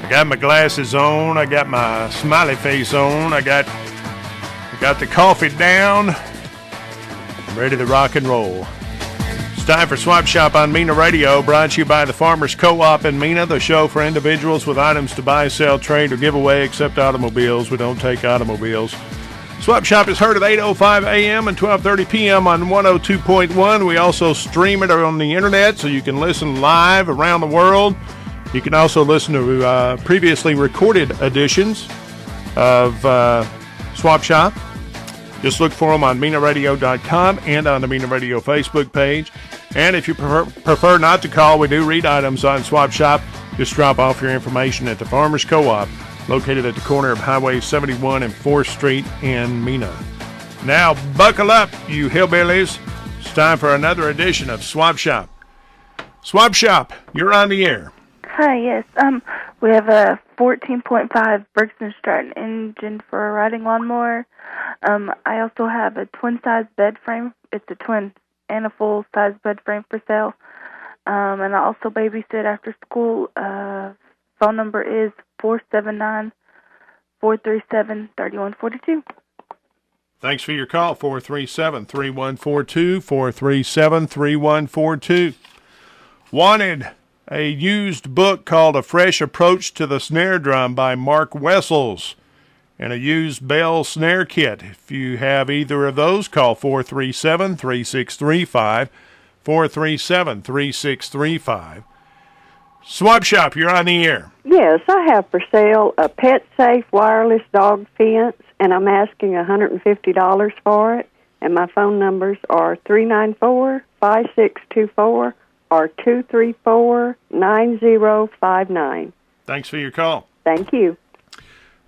I got my glasses on. I got my smiley face on. I got the coffee down. I'm ready to rock and roll. It's time for Swap Shop on Mena Radio, brought to you by the Farmers Co-op in Mena, the show for individuals with items to buy, sell, trade, or give away, except automobiles. We don't take automobiles. Swap Shop is heard at 8:05 a.m. and 12:30 p.m. on 102.1. We also stream it on the internet, so you can listen live around the world. You can also listen to previously recorded editions of Swap Shop. Just look for them on MenaRadio.com and on the Mena Radio Facebook page. And if you prefer not to call, we do read items on Swap Shop. Just drop off your information at the Farmers Co-op, located at the corner of Highway 71 and 4th Street in Mena. Now, buckle up, you hillbillies. It's time for another edition of Swap Shop. Swap Shop, you're on the air. Hi, yes. We have a 14.5 Brixton Stratton engine for a riding lawnmower. I also have a twin-size bed frame. It's a twin and a full-size bed frame for sale. And I also babysit after school. Phone number is 479-437-3142. Thanks for your call, 437-3142, 437-3142. Wanted a used book called A Fresh Approach to the Snare Drum by Mark Wessels, and a used bell snare kit. If you have either of those, call 437-3635, 437-3635. Swap Shop, you're on the air. Yes, I have for sale a pet-safe wireless dog fence, and I'm asking $150 for it. And my phone numbers are 394-5624 or 234-9059. Thanks for your call. Thank you.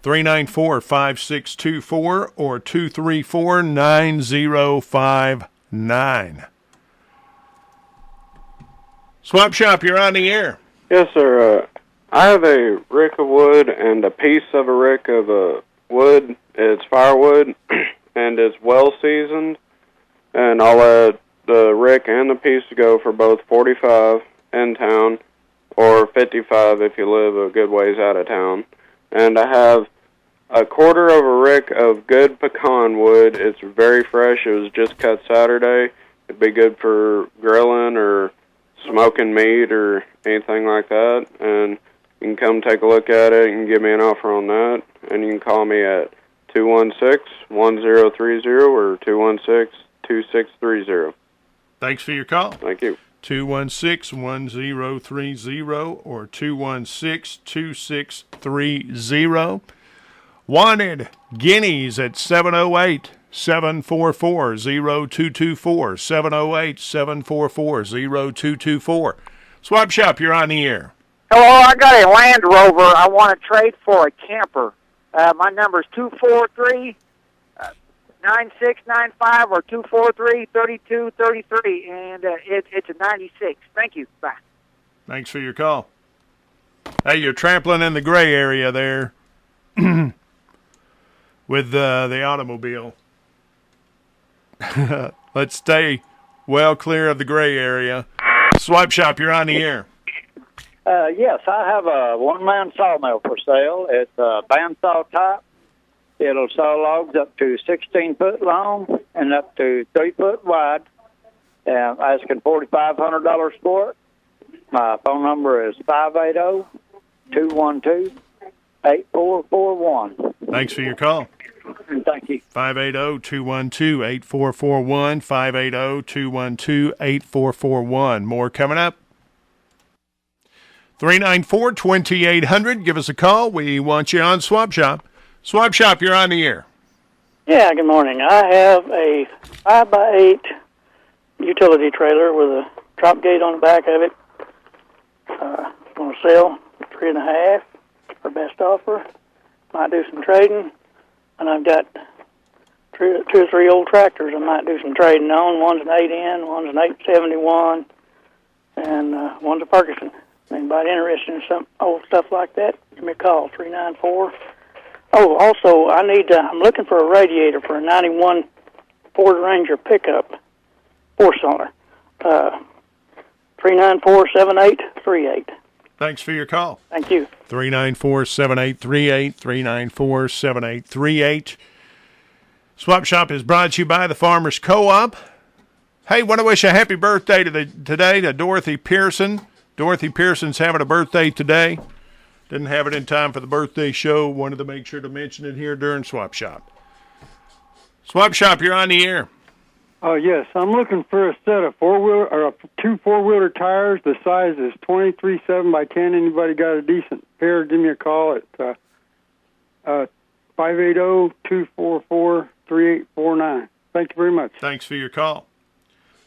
394-5624 or 234-9059. Swap Shop, you're on the air. Yes, sir. I have a rick of wood and a piece of a rick of wood. It's firewood, and it's well seasoned. And I'll let the rick and the piece to go for both $45 in town, or $55 if you live a good ways out of town. And I have a quarter of a rick of good pecan wood. It's very fresh. It was just cut Saturday. It'd be good for grilling or smoking meat or anything like that. And you can come take a look at it and give me an offer on that. And you can call me at 216-1030 or 216-2630. Thanks for your call. Thank you. 216-1030 or 216-2630. Wanted guineas at 708-744-0224, 708-744-0224. Swap Shop, you're on the air. Hello, I got a Land Rover. I want to trade for a camper. My number is 243-9695 or 243-3233, and it's a 96. Thank you. Bye. Thanks for your call. Hey, you're trampling in the gray area there with the automobile. Let's stay well clear of the gray area. Swap Shop, you're on the air. Yes, I have a one-man sawmill for sale. It's a bandsaw type. It'll saw logs up to 16 foot long and up to 3 foot wide. Asking $4,500 for it. My phone number is 580-212-8441. Thanks for your call. Thank you. 580-212-8441, 580-212-8441. More coming up. 394-2800. Give us a call. We want you on Swap Shop. Swap Shop, you're on the air. Yeah, good morning. I have a 5x8 utility trailer with a drop gate on the back of it. Going to sell 3.5 for best offer. Might do some trading. And I've got two or three old tractors I might do some trading on. One's an 8N, one's an 871, and one's a Ferguson. Anybody interested in some old stuff like that, give me a call, 394. Oh, also, I'm looking for a radiator for a 91 Ford Ranger pickup, 4-cylinder. 394-7838. Thanks for your call. Thank you. 394-7838, 394-7838. Swap Shop is brought to you by the Farmers Co-op. Hey, want to wish a happy birthday today to Dorothy Pearson. Dorothy Pearson's having a birthday today. Didn't have it in time for the birthday show. Wanted to make sure to mention it here during Swap Shop. Swap Shop, you're on the air. Yes, I'm looking for a set of two four-wheeler tires. The size is 23 7x10. Anybody got a decent pair? Give me a call at 580-244-3849. Thank you very much. Thanks for your call.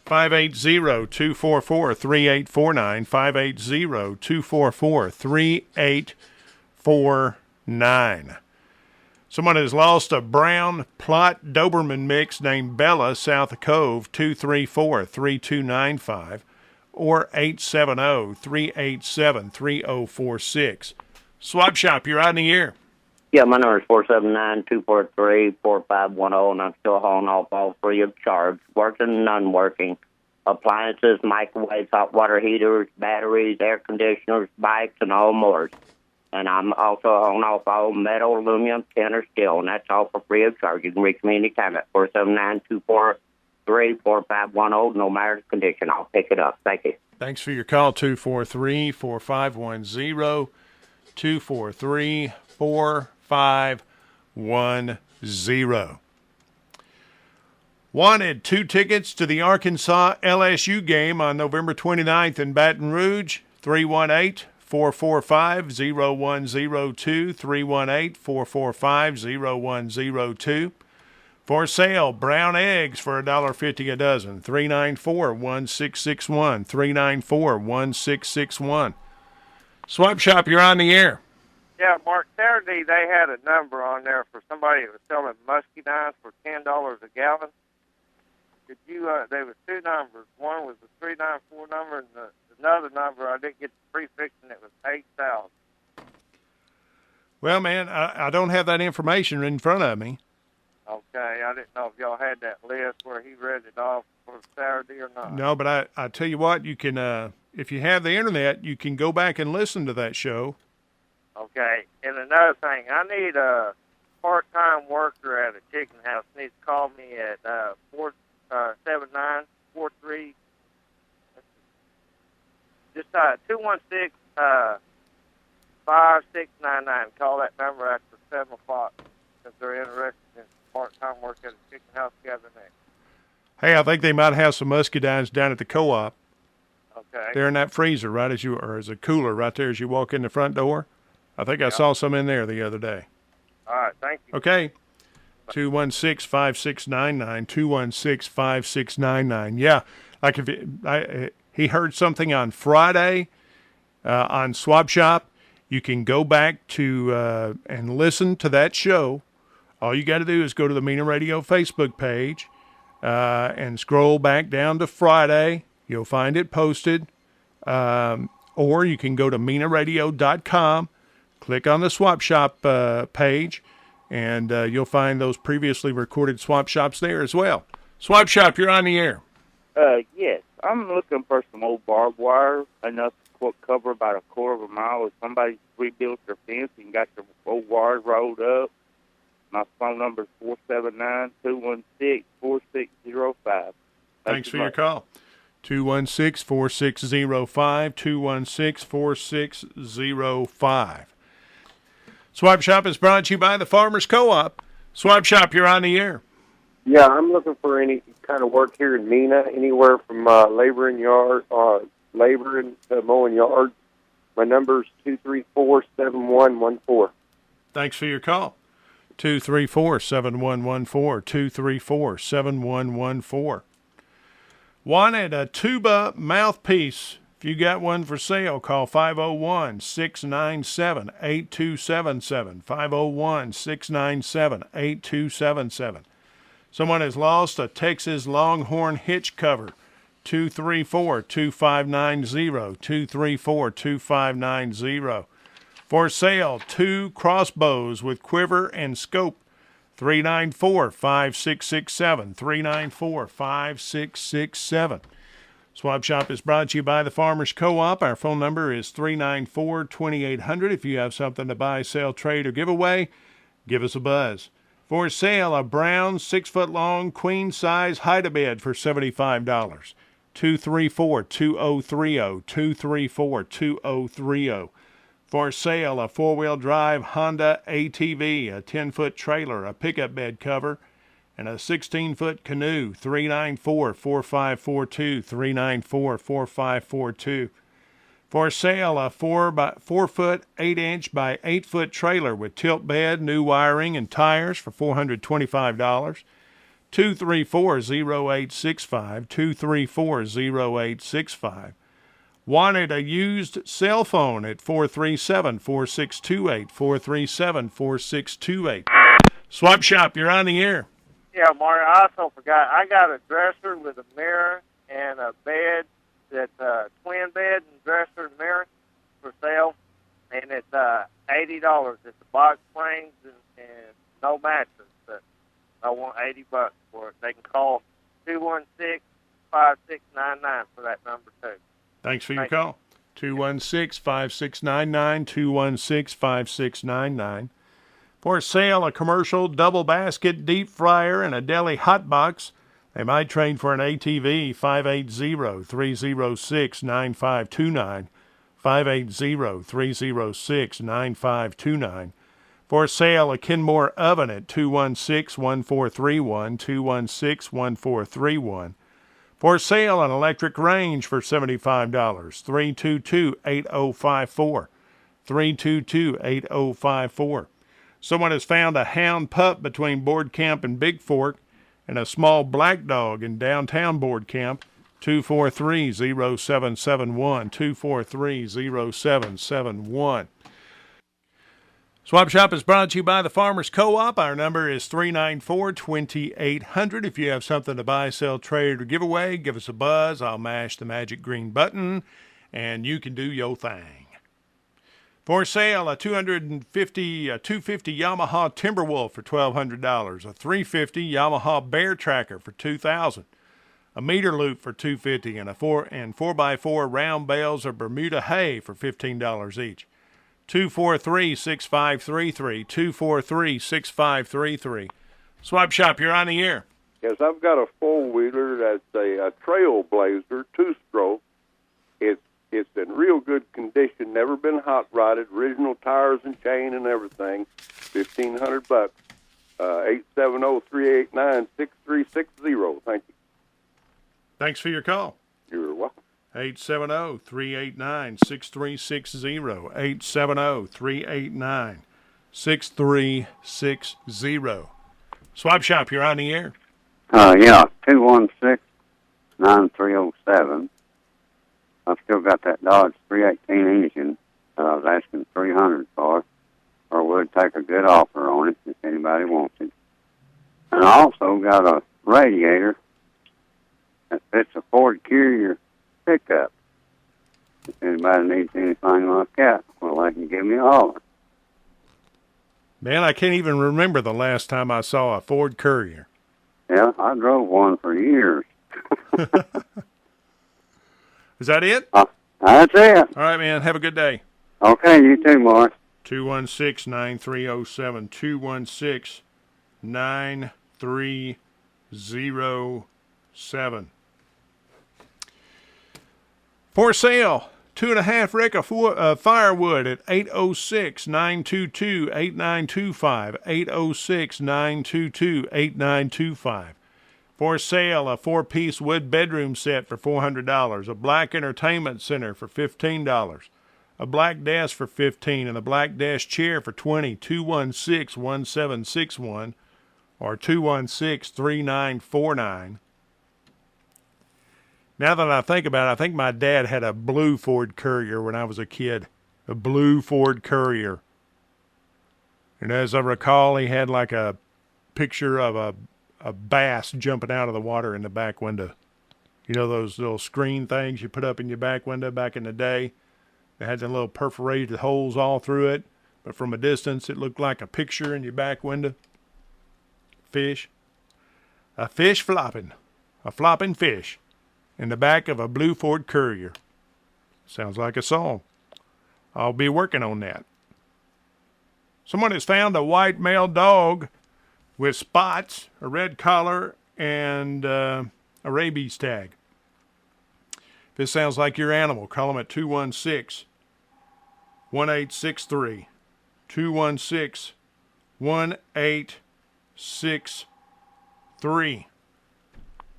580-244-3849. 580-244-3849. Someone has lost a brown plot Doberman mix named Bella south of Cove, 234-3295 or 870-387-3046. Swap Shop, you're on the air. Yeah, my number is 479-243-4510, and I'm still hauling off all free of charge, working and non-working. Appliances, microwaves, hot water heaters, batteries, air conditioners, bikes, and all more. And I'm also on off all metal, aluminum, tin, or steel, and that's all for free of charge. You can reach me anytime at 479-243-4510. No matter the condition, I'll pick it up. Thank you. Thanks for your call, 243-4510, 243-4510. Wanted 2 tickets to the Arkansas LSU game on November 29th in Baton Rouge, 318-445-0102, 318-445-0102. For sale, brown eggs for $1.50 a dozen, 394-1661, 394-1661. Swap Shop, you're on the air. Yeah, Mark, Saturday they had a number on there for somebody that was selling muscadines for $10 a gallon. Could you, there was 2 numbers. One was the 394 number, and another number, I didn't get the prefix, and it was 8,000. Well, man, I don't have that information in front of me. Okay, I didn't know if y'all had that list where he read it off for Saturday or not. No, but I tell you what, you can, if you have the internet, you can go back and listen to that show. Okay, and another thing, I need a part-time worker at a chicken house. Needs to call me at 479-43. Just 216-5699. Call that number after 7 o'clock if they're interested in part-time work at a chicken house gathering next. Hey, I think they might have some muscadines down at the co-op. Okay. They're in that freezer, right as a cooler right there as you walk in the front door. I think I saw some in there the other day. All right, thank you. Okay. 216-5699, 216-5699. Yeah, like he heard something on Friday on Swap Shop. You can go back to and listen to that show. All you got to do is go to the Mina Radio Facebook page and scroll back down to Friday. You'll find it posted. Or you can go to minaradio.com, click on the Swap Shop page, and you'll find those previously recorded Swap Shops there as well. Swap Shop, you're on the air. Yes, I'm looking for some old barbed wire, enough to cover about a quarter of a mile. If somebody rebuilt their fence and got their old wire rolled up, my phone number is 479-216-4605. Thanks for your call. 216-4605, 216-4605. Swap Shop is brought to you by the Farmers Co-op. Swap Shop, you're on the air. Yeah, I'm looking for any kind of work here in Mina, anywhere from laboring to mowing yards. My number's 234-7114. Thanks for your call. 234-7114, 234-7114. Wanted a tuba mouthpiece. If you got one for sale, call 501-697-8277, 501-697-8277. Someone has lost a Texas Longhorn hitch cover, 234-2590, 234-2590. For sale, 2 crossbows with quiver and scope, 394-5667, 394-5667. Swap Shop is brought to you by the Farmers Co-op. Our phone number is 394-2800. If you have something to buy, sell, trade, or give away, give us a buzz. For sale, a brown 6-foot-long queen-size hide-a-bed for $75. 234-2030, 234-2030. For sale, a 4-wheel drive Honda ATV, a 10-foot trailer, a pickup bed cover, and a 16-foot canoe, 394-4542, 394-4542. For sale, a 4-foot, 8-inch by 8-foot trailer with tilt bed, new wiring, and tires for $425. 234-0865, 234-0865. Wanted a used cell phone at 437-4628, 437-4628. Swap Shop, you're on the air. Yeah, Mario, I also forgot. I got a dresser with a mirror and a bed that's a twin bed and dresser and mirror for sale, and it's $80. It's a box springs and no mattress, but I want $80 for it. They can call 216-5699 for that number too. Thanks for your call. 216-5699, 216-5699. For sale, a commercial double basket deep fryer and a deli hot box. They might trade for an ATV, 580-306-9529, 580-306-9529. For sale, a Kenmore oven at 216-1431, 216-1431. For sale, an electric range for $75, 322-8054, 322-8054. Someone has found a hound pup between Board Camp and Big Fork and a small black dog in downtown Board Camp, 243-0771, 243-0771. Swap Shop is brought to you by the Farmers Co-op. Our number is 394-2800. If you have something to buy, sell, trade, or give away, give us a buzz. I'll mash the magic green button, and you can do your thing. For sale, a 250 Yamaha Timberwolf for $1,200, a 350 Yamaha Bear Tracker for $2,000, a meter loop for $250, and 4x4 round bales of Bermuda hay for $15 each. 243-6533, 243-6533. Swap Shop, you're on the air. Yes, I've got a four-wheeler that's a Trailblazer, two-stroke. It's in real good condition, never been hot-rodded, original tires and chain and everything, $1,500. 870-389-6360. Thank you. Thanks for your call. You're welcome. 870-389-6360, 870-389-6360. Swap Shop, you're on the air. Yeah, 216-9307. I've still got that Dodge 318 engine that I was asking $300 for, or would take a good offer on it if anybody wants it. And I also got a radiator that fits a Ford Courier pickup. If anybody needs anything like that, well, they can give me a holler. Man, I can't even remember the last time I saw a Ford Courier. Yeah, I drove one for years. Is that it? That's it. All right, man. Have a good day. Okay, you too, Mark. 216-9307, 216-9307. For sale, 2.5 rick of firewood at 806-922-8925, 806-922-8925. For sale, a 4-piece wood bedroom set for $400, a black entertainment center for $15, a black desk for $15, and a black desk chair for $20, 216-1761 or 216-3949. Now that I think about it, I think my dad had a blue Ford Courier when I was a kid, a blue Ford Courier. And as I recall, he had like a picture of a bass jumping out of the water in the back window. You know those little screen things you put up in your back window back in the day? They had the little perforated holes all through it, but from a distance it looked like a picture in your back window. Fish. A fish flopping. A flopping fish. in the back of a blue Ford Courier. Sounds like a song. I'll be working on that. Someone has found a white male dog with spots, a red collar, and a rabies tag. If this sounds like your animal, call them at 216-1863. 216-1863.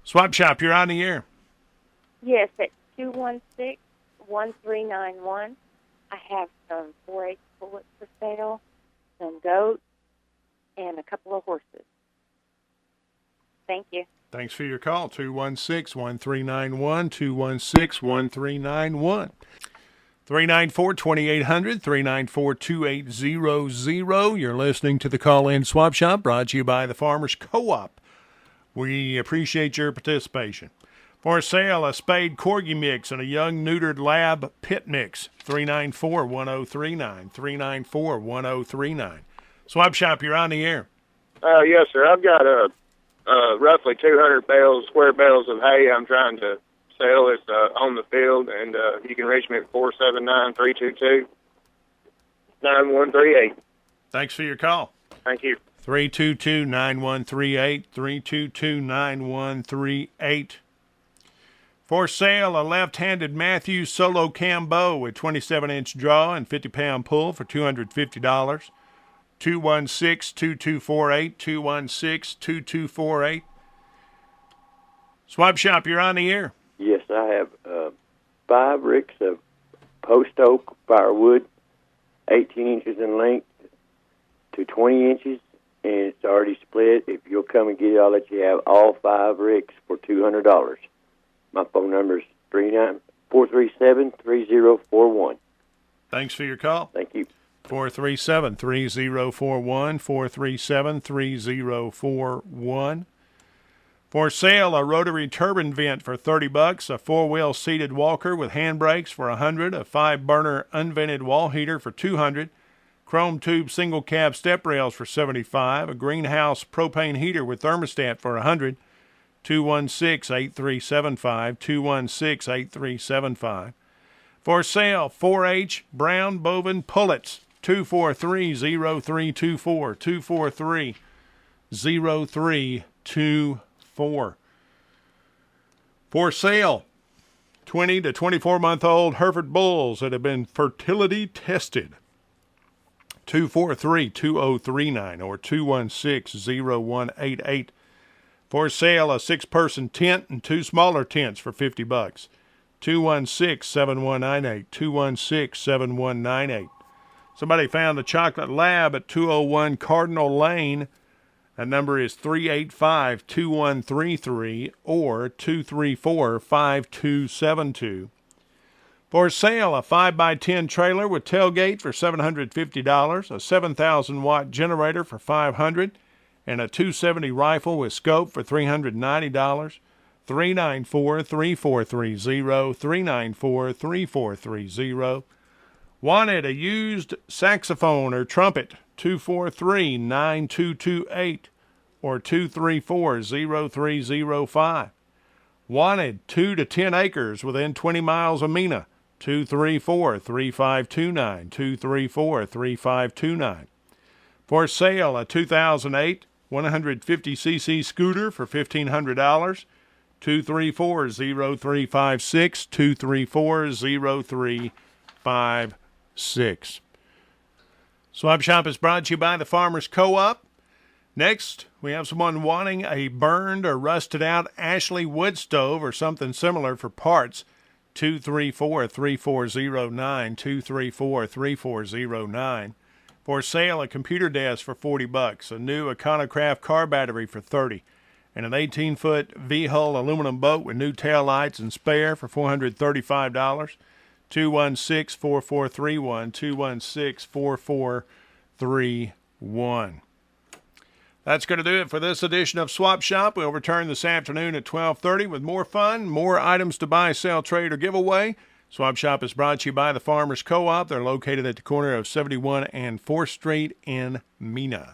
Swap Shop, you're on the air. Yes, at 216-1391. I have some 4-H bullets for sale, some goats, and a couple of horses. Thank you. Thanks for your call. 216-1391, 216-1391. 394-2800, 394-2800. You're listening to the Call-In Swap Shop, brought to you by the Farmers Co-op. We appreciate your participation. For sale, a spayed corgi mix and a young neutered lab pit mix. 394-1039, 394-1039. Swap Shop, you're on the air. Yes, sir. I've got roughly 200 square bales of hay I'm trying to sell. It's on the field, and you can reach me at 479-322-9138. Thanks for your call. Thank you. 322-9138, 322-9138. For sale, a left-handed Matthews Solo Cambo with 27-inch draw and 50-pound pull for $250. 216-2248, 216-2248. Swap Shop, you're on the air. Yes, I have 5 ricks of post oak firewood, 18 inches in length to 20 inches, and it's already split. If you'll come and get it, I'll let you have all 5 ricks for $200. My phone number is 437-3041. Thanks for your call. Thank you. 437-3041, 437-3041. For sale, a rotary turbine vent for $30, a 4-wheel seated walker with handbrakes for $100, a 5-burner unvented wall heater for $200, chrome tube single cab step rails for $75, a greenhouse propane heater with thermostat for $100, 216-8375, 216-8375. For sale, 4-H brown bovine pullets, 243-0324, 243-0324. For sale, 20 to 24-month-old Hereford bulls that have been fertility tested, 243-2039 or 216-0188. For sale, a 6-person tent and 2 smaller tents for $50. 216-7198, 216-7198. Somebody found a chocolate lab at 201 Cardinal Lane. That number is 385-2133 or 234-5272. For sale, a 5x10 trailer with tailgate for $750, a 7,000-watt generator for $500, and a 270 rifle with scope for $390. 394-3430, 394-3430. Wanted a used saxophone or trumpet, 243-9228 or 234-0305. Wanted 2 to 10 acres within 20 miles of Mena, 234-3529, 234-3529. For sale, a 2008 150cc scooter for $1,500, 234-0356, 234-0356. Swap Shop is brought to you by the Farmers Co-op. Next, we have someone wanting a burned or rusted out Ashley wood stove or something similar for parts. 234-3409, 234-3409. For sale, a computer desk for $40, a new Econocraft car battery for $30, and an 18-foot V-hull aluminum boat with new taillights and spare for $435. 216-4431, 216-4431. That's going to do it for this edition of Swap Shop. We'll return this afternoon at 12:30 with more fun, more items to buy, sell, trade, or give away. Swap Shop is brought to you by the Farmers Co-op. They're located at the corner of 71 and 4th Street in Mena.